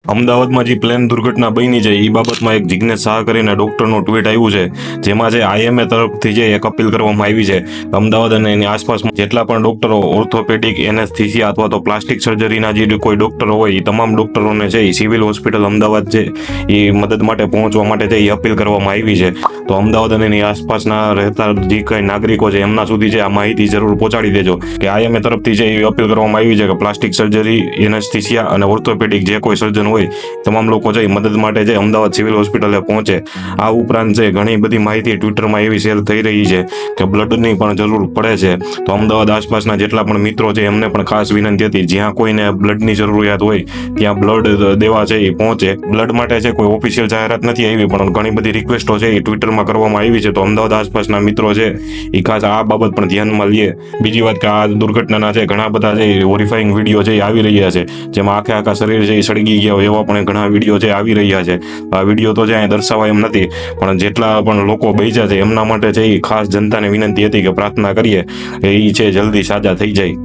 અમદાવાદમાં જે પ્લેન દુર્ઘટના બની છે એ બાબતમાં એક જિજ્ઞેશ શાહ કરીને ડોક્ટરનું ટ્વીટ આવ્યું છે, જેમાં જે આઈએમએ તરફથી જે એક અપીલ કરવામાં આવી છે અમદાવાદ અને એની આસપાસમાં જેટલા પણ ડોક્ટરો ઓર્થોપેડિક, એનેસ્થિસિયા અથવા તો પ્લાસ્ટિક સર્જરીના જે કોઈ ડોક્ટરો હોય એ તમામ ડોક્ટરોને છે એ સિવિલ હોસ્પિટલ અમદાવાદ છે એ મદદ માટે પહોંચવા માટે છે એ અપીલ કરવામાં આવી છે. તો અમદાવાદ અને એની આસપાસના રહેતા જે કંઈ નાગરિકો છે એમના સુધી છે આ માહિતી જરૂર પહોંચાડી દેજો કે આઈએમએ તરફથી છે એ અપીલ કરવામાં આવી છે કે પ્લાસ્ટિક સર્જરી, એનેસ્થિસિયા અને ઓર્થોપેડિક જે કોઈ સર્જન હોય તમામ લોકો છે મદદ માટે છે અમદાવાદ સિવિલ હોસ્પિટલે પહોંચે. આ ઉપરાંત છે ઘણી બધી માહિતી ટ્વિટરમાં એવી શેર થઈ રહી છે કે બ્લડની પણ જરૂર પડે છે. તો અમદાવાદ આસપાસના જેટલા પણ મિત્રો છે એમને પણ ખાસ વિનંતી હતી, જ્યાં કોઈને બ્લડની જરૂરિયાત હોય ત્યાં બ્લડ દેવા છે એ પહોંચે. બ્લડ માટે છે કોઈ ઓફિશિયલ જાહેરાત નથી આવી, પણ ઘણી બધી રિક્વેસ્ટો છે એ ટ્વિટરમાં કરવામાં આવી છે. તો અમદાવાદ આસપાસના મિત્રો છે એ ખાસ આ બાબત પણ ધ્યાનમાં લે. બીજી વાત કે આ દુર્ઘટનાના છે ઘણા બધા છે હોરિફાઈંગ વિડીયો છે એ આવી રહ્યા છે, જેમાં આખા શરીર છે એ સળગી ગયા હોય એવા પણ ઘણા વિડીયો છે આવી રહ્યા છે. આ વિડીયો તો છે અહીંયા દર્શાવવા એમ નથી, પણ જેટલા પણ લોકો બચ્યા છે એમના માટે છે એ ખાસ જનતાને વિનંતી હતી કે પ્રાર્થના કરીએ એ છે જલ્દી સાજા થઈ જાય.